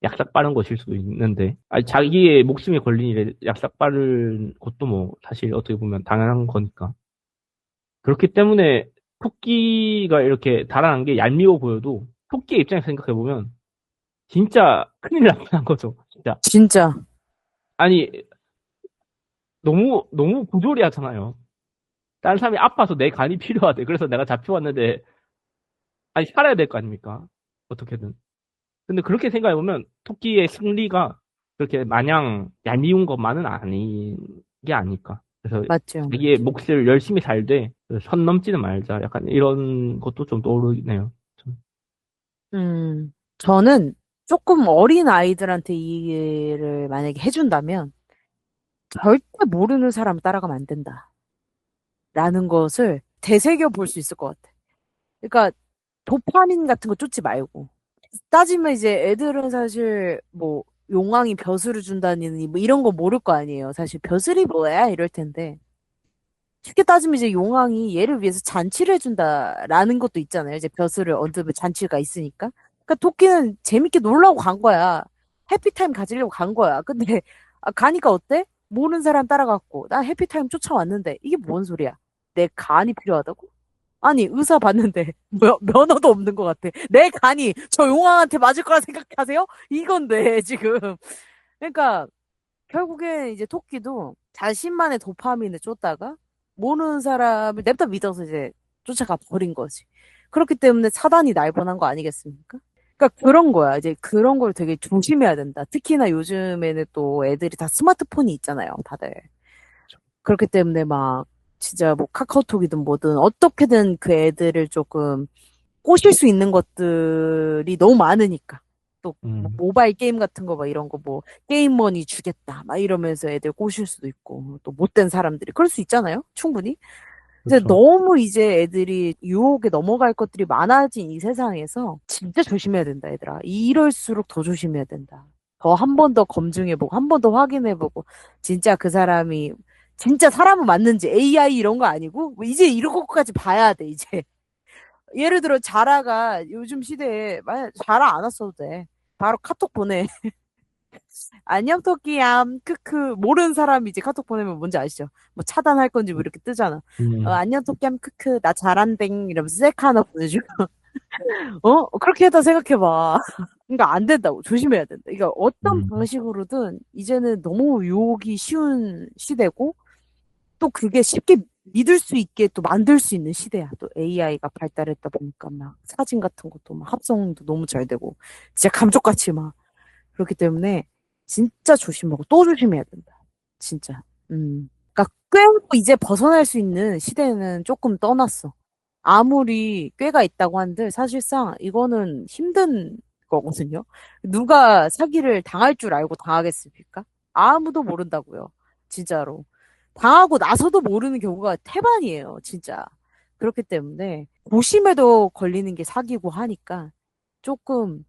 약삭 빠른 것일 수도 있는데 아니 자기의 목숨이 걸린 일에 약삭 빠른 것도 뭐 사실 어떻게 보면 당연한 거니까 그렇기 때문에 토끼가 이렇게 달아난 게 얄미워 보여도 토끼의 입장에서 생각해 보면 진짜 큰일 난 거죠. 진짜. 진짜. 아니, 너무 부조리하잖아요. 다른 사람이 아파서 내 간이 필요하대. 그래서 내가 잡혀왔는데, 아니, 살아야 될 거 아닙니까? 어떻게든. 근데 그렇게 생각해보면, 토끼의 승리가 그렇게 마냥 얄미운 것만은 아닌 게 아닐까. 그래서 맞죠. 자기의 몫을 열심히 살되, 선 넘지는 말자. 약간 이런 것도 좀 떠오르네요. 저는 조금 어린 아이들한테 이 얘기를 만약에 해준다면 절대 모르는 사람 따라가면 안 된다. 라는 것을 되새겨 볼 수 있을 것 같아. 그러니까 도파민 같은 거 쫓지 말고. 따지면 이제 애들은 사실 뭐 용왕이 벼슬을 준다니 뭐 이런 거 모를 거 아니에요. 사실 벼슬이 뭐야? 이럴 텐데. 쉽게 따지면 이제 용왕이 얘를 위해서 잔치를 해준다라는 것도 있잖아요. 이제 벼슬을 얻으면 잔치가 있으니까. 그러니까 토끼는 재밌게 놀라고 간 거야. 해피타임 가지려고 간 거야. 근데 가니까 어때? 모르는 사람 따라갔고 나 해피타임 쫓아왔는데 이게 뭔 소리야? 내 간이 필요하다고? 아니 의사 봤는데 면허도 없는 것 같아. 내 간이 저 용왕한테 맞을 거라 생각하세요? 이건데 지금. 그러니까 결국엔 이제 토끼도 자신만의 도파민을 쫓다가 모르는 사람을 냅다 믿어서 이제 쫓아가 버린 거지. 그렇기 때문에 사단이 날뻔한 거 아니겠습니까? 그러니까 그런 거야. 이제 그런 걸 되게 조심해야 된다. 특히나 요즘에는 또 애들이 다 스마트폰이 있잖아요, 다들. 그렇기 때문에 막 진짜 뭐 카카오톡이든 뭐든 어떻게든 그 애들을 조금 꼬실 수 있는 것들이 너무 많으니까. 또 음, 모바일 게임 같은 거 막 이런 거 뭐 게임머니 주겠다 막 이러면서 애들 꼬실 수도 있고 또 못된 사람들이 그럴 수 있잖아요. 충분히. 근데 그렇죠. 너무 이제 애들이 유혹에 넘어갈 것들이 많아진 이 세상에서 진짜 조심해야 된다, 얘들아. 이럴수록 더 조심해야 된다. 더 한 번 더 검증해보고 한 번 더 확인해보고 진짜 그 사람이 진짜 사람은 맞는지 AI 이런 거 아니고 뭐 이제 이런 것까지 봐야 돼, 이제. 예를 들어 자라가 요즘 시대에 만약 자라 안 왔어도 돼. 바로 카톡 보내. 안녕 토끼얌 크크 모르는 사람이 이제 카톡 보내면 뭔지 아시죠? 뭐 차단할 건지 뭐 이렇게 뜨잖아. 음, 안녕 토끼얌 크크 나 잘한댕 이러면서 셀카 하나 보내주고 그렇게 해다 생각해봐. 그러니까 안 된다고 조심해야 된다. 그러니까 어떤 음, 방식으로든 이제는 너무 유혹이 쉬운 시대고 또 그게 쉽게 믿을 수 있게 또 만들 수 있는 시대야. 또 AI가 발달했다 보니까 막 사진 같은 것도 막 합성도 너무 잘 되고 진짜 감쪽같이 막 그렇기 때문에 진짜 조심하고 또 조심해야 된다. 진짜. 그러니까 꾀고 이제 벗어날 수 있는 시대는 조금 떠났어. 아무리 꾀가 있다고 한들 사실상 이거는 힘든 거거든요. 누가 사기를 당할 줄 알고 당하겠습니까? 아무도 모른다고요. 진짜로. 당하고 나서도 모르는 경우가 태반이에요. 진짜. 그렇기 때문에 고심에도 걸리는 게 사기고 하니까 조금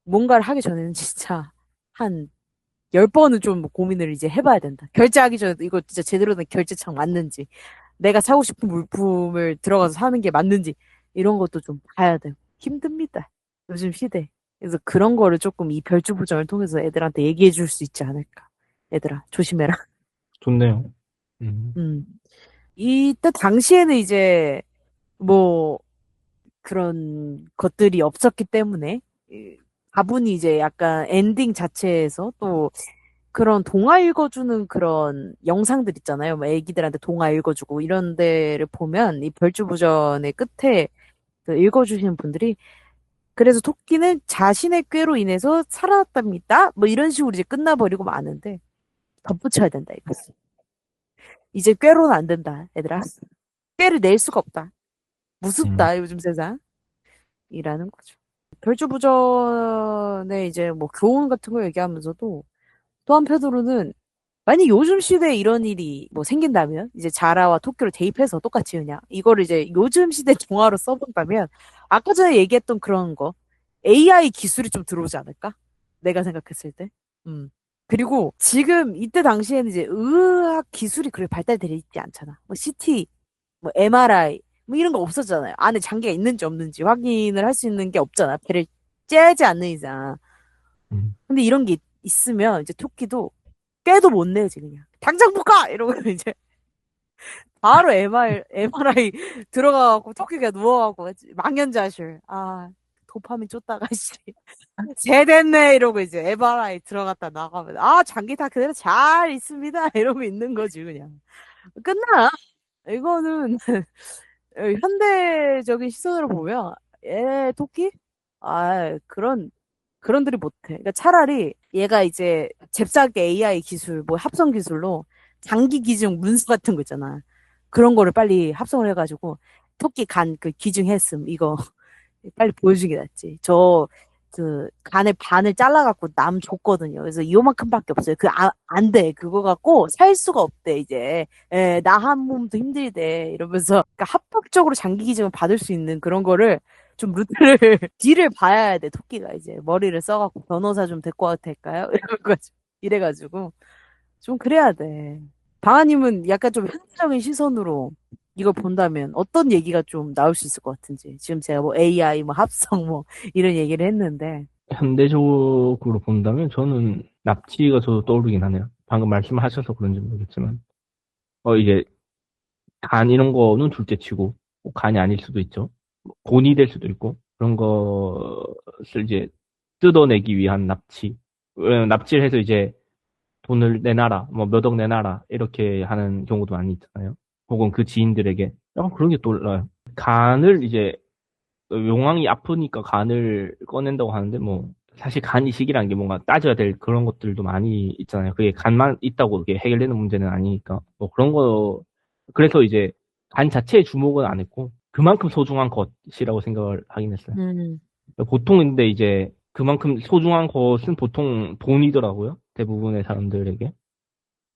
뭔가를 하기 전에는 진짜 한 10번은 좀 고민을 이제 해봐야 된다. 결제하기 전에 이거 진짜 제대로 된 결제창 맞는지, 내가 사고 싶은 물품을 들어가서 사는 게 맞는지, 이런 것도 좀 봐야 돼요. 힘듭니다. 요즘 시대. 그래서 그런 거를 조금 이 별주 보정을 통해서 애들한테 얘기해 줄 수 있지 않을까. 얘들아, 조심해라. 좋네요. 음. 이때 당시에는 이제 뭐 그런 것들이 없었기 때문에 다분히 이제 약간 엔딩 자체에서 또 그런 동화 읽어주는 그런 영상들 있잖아요. 뭐 애기들한테 동화 읽어주고 이런 데를 보면 이 별주부전의 끝에 그 읽어주시는 분들이 그래서 토끼는 자신의 꾀로 인해서 살아났답니다. 뭐 이런 식으로 이제 끝나버리고 마는데 덧붙여야 된다 이거. 이제 꾀로는 안 된다, 얘들아. 꾀를 낼 수가 없다. 음, 무섭다 요즘 세상. 이라는 거죠. 별주부전에 이제 뭐 교훈 같은 거 얘기하면서도 또 한편으로는 만약 요즘 시대에 이런 일이 뭐 생긴다면 이제 자라와 토끼를 대입해서 똑같이 그냥 이거를 이제 요즘 시대 동화로 써본다면 아까 전에 얘기했던 그런 거 AI 기술이 좀 들어오지 않을까? 내가 생각했을 때. 음. 그리고 지금 이때 당시에는 이제 의학 기술이 그렇게 발달되어 있지 않잖아. 뭐 CT, 뭐 MRI 뭐 이런 거 없었잖아요. 안에 장기가 있는지 없는지 확인을 할 수 있는 게 없잖아. 배를 째지 않는 이상. 음, 근데 이런 게 있으면 이제 토끼도 깨도 못 내지 그냥. 당장 못 가! 이러고 이제 바로 MRI 들어가갖고 토끼가 누워갖고 망연자실. 아 도파민 쫓다가 씨. 새 됐네 이러고 이제 MRI 들어갔다 나가면 장기 다 그대로 잘 있습니다 이러고 있는 거지 그냥. 끝나. 이거는 현대적인 시선으로 보면 얘 토끼? 그런들이 못해. 그러니까 차라리 얘가 이제 잽싸게 AI 기술, 뭐 합성 기술로 장기 기증 문서 같은 거 있잖아. 그런 거를 빨리 합성을 해가지고 토끼 간 그 기증했음 이거 빨리 보여주는 게 낫지. 저 그 간을 반을 잘라갖고 남 줬거든요. 그래서 요만큼밖에 없어요. 안 돼. 그거 갖고 살 수가 없대, 이제. 예, 나 한 몸도 힘들대. 이러면서. 그러니까 합법적으로 장기 기증을 받을 수 있는 그런 거를 좀 루트를, 뒤를 봐야 돼, 토끼가 이제. 머리를 써갖고 변호사 좀 데리고 와도 될까요? 이래가지고. 좀 그래야 돼. 방아님은 약간 좀 현실적인 시선으로 이걸 본다면 어떤 얘기가 좀 나올 수 있을 것 같은지. 지금 제가 뭐 AI, 뭐 합성, 뭐 이런 얘기를 했는데. 현대적으로 본다면 저는 납치가 저도 떠오르긴 하네요. 방금 말씀하셔서 그런지 모르겠지만, 이게 간 이런 거는 둘째치고 꼭 간이 아닐 수도 있죠. 뭐 돈이 될 수도 있고 그런 것을 이제 뜯어내기 위한 납치. 왜냐면 납치를 해서 이제 돈을 내놔라, 뭐 몇 억 내놔라 이렇게 하는 경우도 많이 있잖아요. 혹은 그 지인들에게 약간 그런 게 떠올라요. 간을 이제 용왕이 아프니까 간을 꺼낸다고 하는데 뭐 사실 간 이식이라는 게 뭔가 따져야 될 그런 것들도 많이 있잖아요. 그게 간만 있다고 그게 해결되는 문제는 아니니까 뭐 그런 거 그래서 이제 간 자체에 주목은 안 했고 그만큼 소중한 것이라고 생각을 하긴 했어요. 음, 보통 근데 이제 그만큼 소중한 것은 보통 돈이더라고요. 대부분의 사람들에게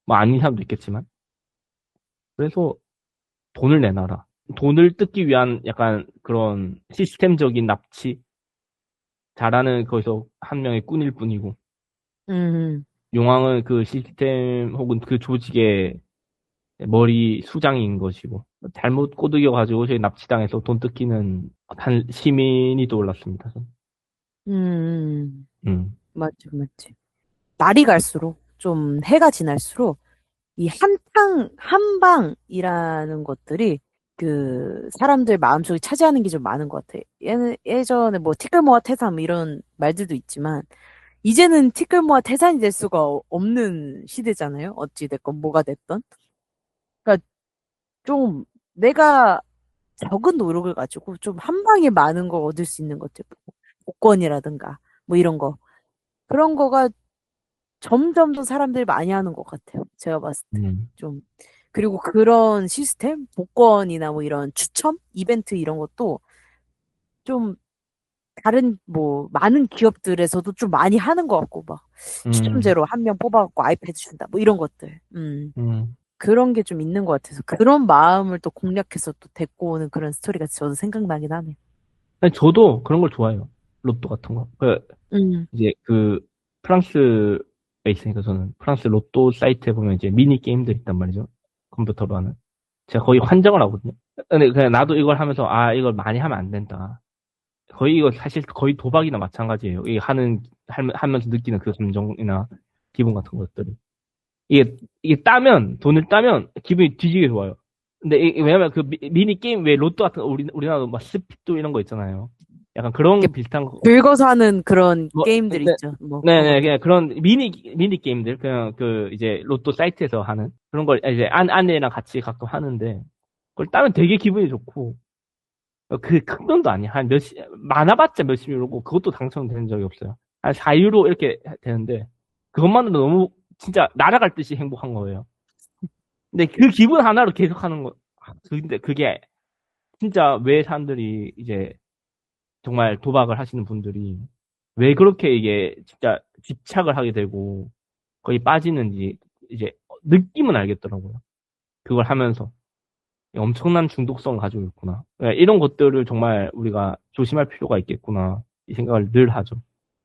뭐 아닌 사람도 있겠지만 그래서 돈을 내놔라. 돈을 뜯기 위한 약간 그런 시스템적인 납치 잘하는 거기서 한 명의 꾼일 뿐이고 음, 용왕은 그 시스템 혹은 그 조직의 머리 수장인 것이고 잘못 꼬드겨가지고 저희 납치당해서 돈 뜯기는 한 시민이 떠올랐습니다. 저는. 음, 음, 맞지, 맞지. 날이 갈수록 좀 해가 지날수록 이 한방이라는 것들이 그 사람들 마음속에 차지하는 게 좀 많은 것 같아. 예전에 뭐 티끌모아 태산 이런 말들도 있지만 이제는 티끌모아 태산이 될 수가 없는 시대잖아요. 어찌 됐건 뭐가 됐던. 그러니까 좀 내가 적은 노력을 가지고 좀 한 방에 많은 걸 얻을 수 있는 것들, 복권이라든가 뭐 이런 거. 그런 거가 점점 더 사람들이 많이 하는 것 같아요. 제가 봤을 때. 음, 좀. 그리고 그런 시스템? 복권이나 뭐 이런 추첨? 이벤트 이런 것도 좀 다른 뭐 많은 기업들에서도 좀 많이 하는 것 같고 막 음, 추첨제로 한 명 뽑아갖고 아이패드 준다. 뭐 이런 것들. 음. 그런 게 좀 있는 것 같아서 그런 마음을 또 공략해서 또 데리고 오는 그런 스토리가 저도 생각나긴 하네. 아니, 저도 그런 걸 좋아해요. 로또 같은 거. 음. 이제 그 프랑스에 있으니까 저는 프랑스 로또 사이트에 보면 이제 미니 게임들 있단 말이죠. 컴퓨터로 하는. 제가 거의 환장을 하거든요. 근데 그냥 나도 이걸 하면서 아 이걸 많이 하면 안 된다. 거의 이거 사실 거의 도박이나 마찬가지예요. 이 하면서 느끼는 그 감정이나 기분 같은 것들이. 이게 돈을 따면 기분이 뒤지게 좋아요. 근데 왜냐면 그 미니 게임 왜 로또 같은 거 우리나라도 막 스피드 이런 거 있잖아요. 약간 이게 그런 비슷한 거. 긁어서 하는 그런 뭐, 게임들 네, 있죠. 뭐 그런 네네, 것들. 그냥 그런 미니 게임들, 그냥 그 이제 로또 사이트에서 하는 그런 걸 이제 아내랑 같이 가끔 하는데, 그걸 따면 되게 기분이 좋고, 그 큰 돈도 아니야. 많아봤자 몇십 유로고, 그것도 당첨된 적이 없어요. 한 4유로 이렇게 되는데, 그것만으로 너무 진짜 날아갈 듯이 행복한 거예요. 근데 그 기분 하나로 계속 하는 거, 근데 그게 진짜 왜 사람들이 이제 정말 도박을 하시는 분들이 왜 그렇게 이게 진짜 집착을 하게 되고 거의 빠지는지 이제 느낌은 알겠더라고요. 그걸 하면서 엄청난 중독성을 가지고 있구나. 네, 이런 것들을 정말 우리가 조심할 필요가 있겠구나. 이 생각을 늘 하죠.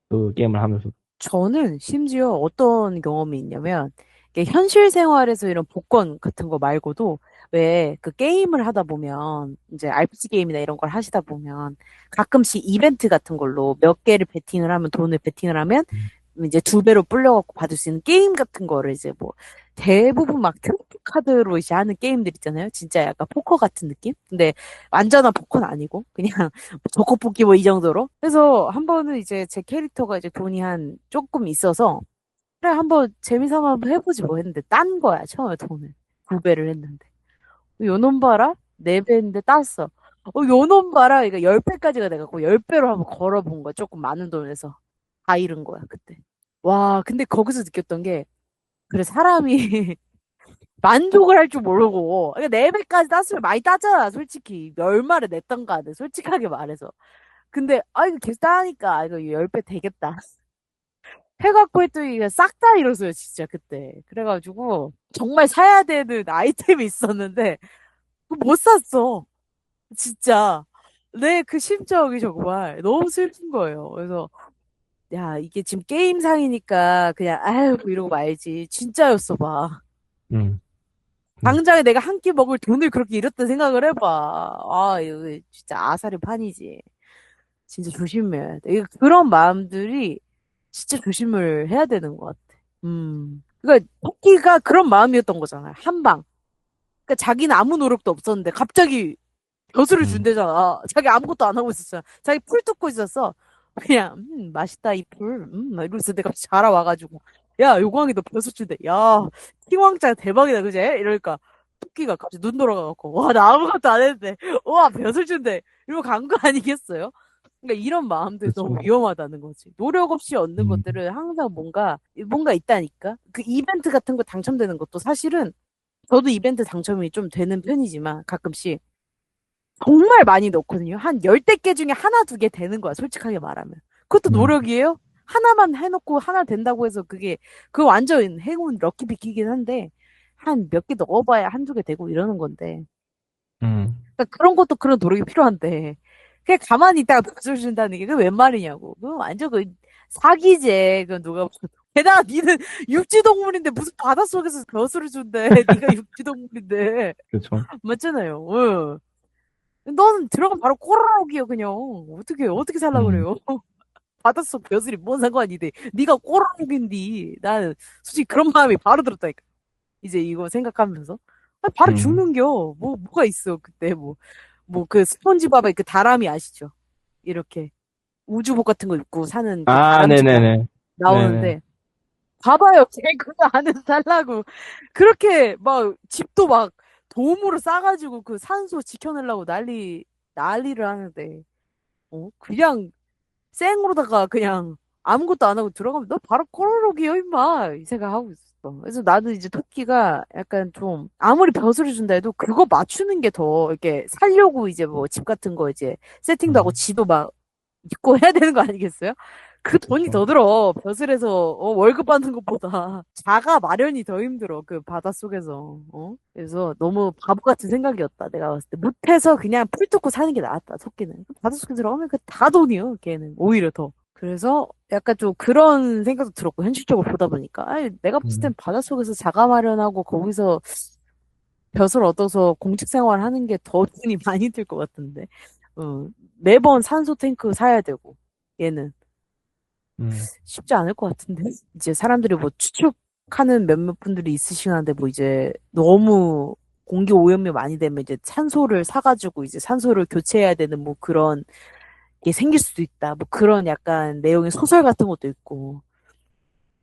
그 게임을 하면서. 저는 심지어 어떤 경험이 있냐면, 이게 현실 생활에서 이런 복권 같은 거 말고도, 왜 그 게임을 하다 보면, 이제 RPG 게임이나 이런 걸 하시다 보면, 가끔씩 이벤트 같은 걸로 몇 개를 베팅을 하면, 돈을 베팅을 하면, 이제 두 배로 불려갖고 받을 수 있는 게임 같은 거를 이제 뭐, 대부분 막 트럼프 카드로 이제 하는 게임들 있잖아요. 진짜 약간 포커 같은 느낌? 근데 완전한 포커는 아니고, 그냥 조커 뽑기 뭐 이 정도로. 그래서 한 번은 이제 제 캐릭터가 이제 돈이 한 조금 있어서 그래 한번 재미삼아 한번 해보지 뭐 했는데 딴 거야 처음에 돈을 9배를 했는데 요놈 봐라 4배인데 땄어. 요놈 봐라 이거 10배까지가 돼갖고 10배로 한번 걸어본 거야. 조금 많은 돈에서 다 잃은 거야 그때. 와 근데 거기서 느꼈던 게 그래 사람이 만족을 할 줄 모르고 그러니까 4배까지 땄으면 많이 따잖아 솔직히 얼마를 냈던 간에 솔직하게 말해서 근데, 이거 계속 따니까, 이거 10배 되겠다. 해갖고 했더니 이게 싹 다 잃었어요, 진짜, 그때. 그래가지고, 정말 사야 되는 아이템이 있었는데, 그거 못 샀어. 진짜. 내 그 심정이 정말 너무 슬픈 거예요. 그래서, 야, 이게 지금 게임상이니까 그냥, 아유, 이러고 말지. 진짜였어 봐. 음, 음, 당장에 내가 한 끼 먹을 돈을 그렇게 잃었다 생각을 해봐. 이거 진짜 아사리 판이지. 진짜 조심해야 돼. 그런 마음들이 진짜 조심을 해야 되는 것 같아. 그러니까 토끼가 그런 마음이었던 거잖아요. 한 방. 그러니까 자기는 아무 노력도 없었는데 갑자기 벼슬을 음, 준대잖아. 자기 아무것도 안 하고 있었잖아. 자기 풀 뜯고 있었어. 그냥 맛있다 이 풀. 막 이러면서 내가 자라와가지고 야 요광이 너 벼슬 준대. 야 킹왕짱 대박이다 그제? 이러니까 토끼가 갑자기 눈 돌아가갖고 와 나 아무것도 안 했는데 와 벼슬 준대. 이러고 간 거 아니겠어요? 그러니까 이런 마음들이 너무 그렇죠. 위험하다는 거지. 노력 없이 얻는 음, 것들은 항상 뭔가 있다니까. 그 이벤트 같은 거 당첨되는 것도 사실은 저도 이벤트 당첨이 좀 되는 편이지만 가끔씩 정말 많이 넣거든요. 한 열대 개 중에 하나, 두 개 되는 거야. 솔직하게 말하면. 그것도 음, 노력이에요? 하나만 해놓고 하나 된다고 해서 그 완전 행운 럭키비키긴 한데, 한 몇 개 넣어봐야 한두 개 되고 이러는 건데. 음, 그러니까 그런 것도 그런 노력이 필요한데, 그냥 가만히 있다가 벼슬 준다는 게 그게 웬 말이냐고. 그거 완전 사기제. 그건 누가 봐도. 게다가 니는 육지동물인데 무슨 바닷속에서 벼슬을 준대. 니가 육지동물인데. 그렇죠. 맞잖아요. 응. 너는 들어가면 바로 꼬르륵이야 그냥. 어떻게 살라 음, 그래요? 바닷속 벼슬이 뭔 상관이 돼. 네가 꼬르륵인디. 나는 솔직히 그런 마음이 바로 들었다니까. 이제 이거 생각하면서. 바로 음. 죽는겨. 뭐가 있어. 그때 그 스폰지밥의 그 다람이 아시죠? 이렇게 우주복 같은 거 입고 사는 그 아, 다람쥐가 네네네. 네네. 나오는데 봐봐요. 걔 그거 안에서 살라고. 그렇게 막 집도 막 도움으로 싸가지고 그 산소 지켜내려고 난리를 하는데. 그냥 생으로다가 그냥 아무것도 안 하고 들어가면 너 바로 꼬르륵이야 임마 이 생각하고 있었어. 그래서 나는 이제 토끼가 약간 좀 아무리 벼슬을 준다 해도 그거 맞추는 게 더 이렇게 살려고 이제 뭐 집 같은 거 이제 세팅도 하고 음, 지도 막 있고 해야 되는 거 아니겠어요? 그 돈이 그렇죠. 더 들어. 벼슬에서 월급 받는 것보다 자가 마련이 더 힘들어. 그 바닷속에서. 그래서 너무 바보 같은 생각이었다. 내가 봤을 때. 못해서 그냥 풀 뜯고 사는 게 나았다. 토끼는. 바닷속에 들어가면 그 다 돈이요. 걔는. 오히려 더. 그래서 약간 좀 그런 생각도 들었고 현실적으로 보다 보니까 내가 봤을 땐 음, 바닷속에서 자가 마련하고 거기서 벼슬 얻어서 공직 생활하는 게 더 돈이 많이 들 것 같은데. 매번 산소 탱크 사야 되고 얘는 음, 쉽지 않을 것 같은데. 이제 사람들이 뭐 추측하는 몇몇 분들이 있으시는데 뭐 이제 너무 공기 오염이 많이 되면 이제 산소를 사가지고 이제 산소를 교체해야 되는 뭐 그런 게 생길 수도 있다. 뭐 그런 약간 내용의 소설 같은 것도 있고.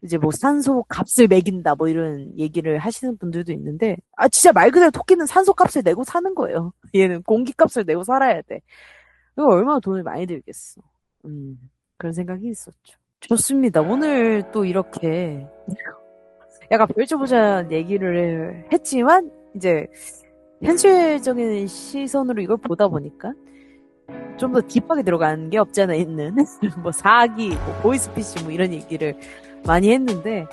이제 뭐 산소 값을 매긴다 뭐 이런 얘기를 하시는 분들도 있는데 진짜 말 그대로 토끼는 산소 값을 내고 사는 거예요. 얘는 공기 값을 내고 살아야 돼. 이거 얼마나 돈을 많이 들겠어. 음, 그런 생각이 있었죠. 좋습니다. 오늘 또 이렇게 약간 별조보자 얘기를 했지만 이제 현실적인 시선으로 이걸 보다 보니까 좀 더 딥하게 들어간 게 없지 않아 있는 뭐 사기, 뭐 보이스피싱 뭐 이런 얘기를 많이 했는데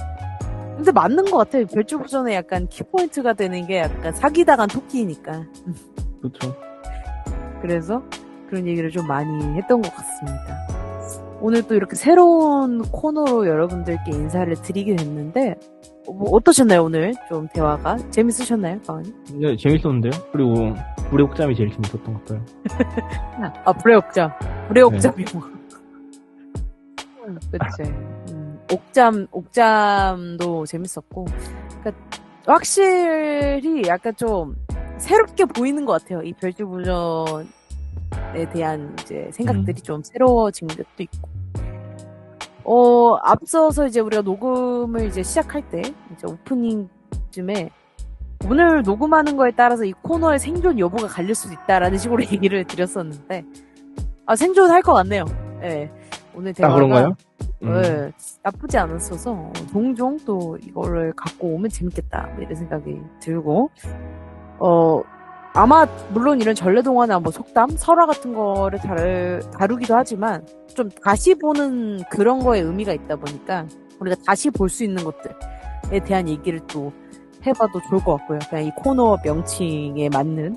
근데 맞는 것 같아요. 별조보전의 약간 키포인트가 되는 게 약간 사기당한 토끼니까. 그렇죠. 그래서 그런 얘기를 좀 많이 했던 것 같습니다. 오늘 또 이렇게 새로운 코너로 여러분들께 인사를 드리게 됐는데, 뭐 어떠셨나요, 오늘? 좀 대화가? 재밌으셨나요, 가은이? 네, 재밌었는데요? 그리고, 불의 옥잠이 제일 재밌었던 것 같아요. 불의 옥잠. 불의 네. 옥잠이고. 그치. 옥잠도 재밌었고. 그러니까 확실히 약간 좀 새롭게 보이는 것 같아요. 이 별주부전에 대한 이제 음, 생각들이 좀 새로워진 것도 있고. 앞서서 이제 우리가 녹음을 이제 시작할 때, 이제 오프닝쯤에 오늘 녹음하는 거에 따라서 이 코너의 생존 여부가 갈릴 수도 있다라는 식으로 얘기를 드렸었는데, 생존할 것 같네요. 예. 오늘 아, 대화가, 그런가요? 예, 나쁘지 않았어서, 종종 또 이거를 갖고 오면 재밌겠다, 뭐 이런 생각이 들고, 어, 아마 물론 이런 전래동화나 뭐 속담, 설화 같은 거를 다루기도 하지만 좀 다시 보는 그런 거에 의미가 있다 보니까 우리가 다시 볼 수 있는 것들에 대한 얘기를 또 해봐도 좋을 것 같고요. 그냥 이 코너 명칭에 맞는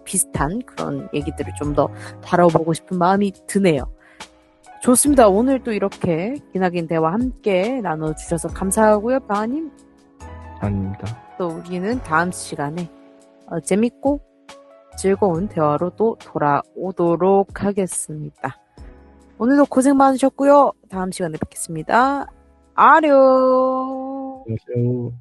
비슷한 그런 얘기들을 좀 더 다뤄보고 싶은 마음이 드네요. 좋습니다. 오늘 또 이렇게 기나긴 대화 함께 나눠주셔서 감사하고요, 방아님. 아닙니다. 또 우리는 다음 시간에 재밌고 즐거운 대화로 또 돌아오도록 하겠습니다. 오늘도 고생 많으셨고요. 다음 시간에 뵙겠습니다. 아뇨. 안녕하세요.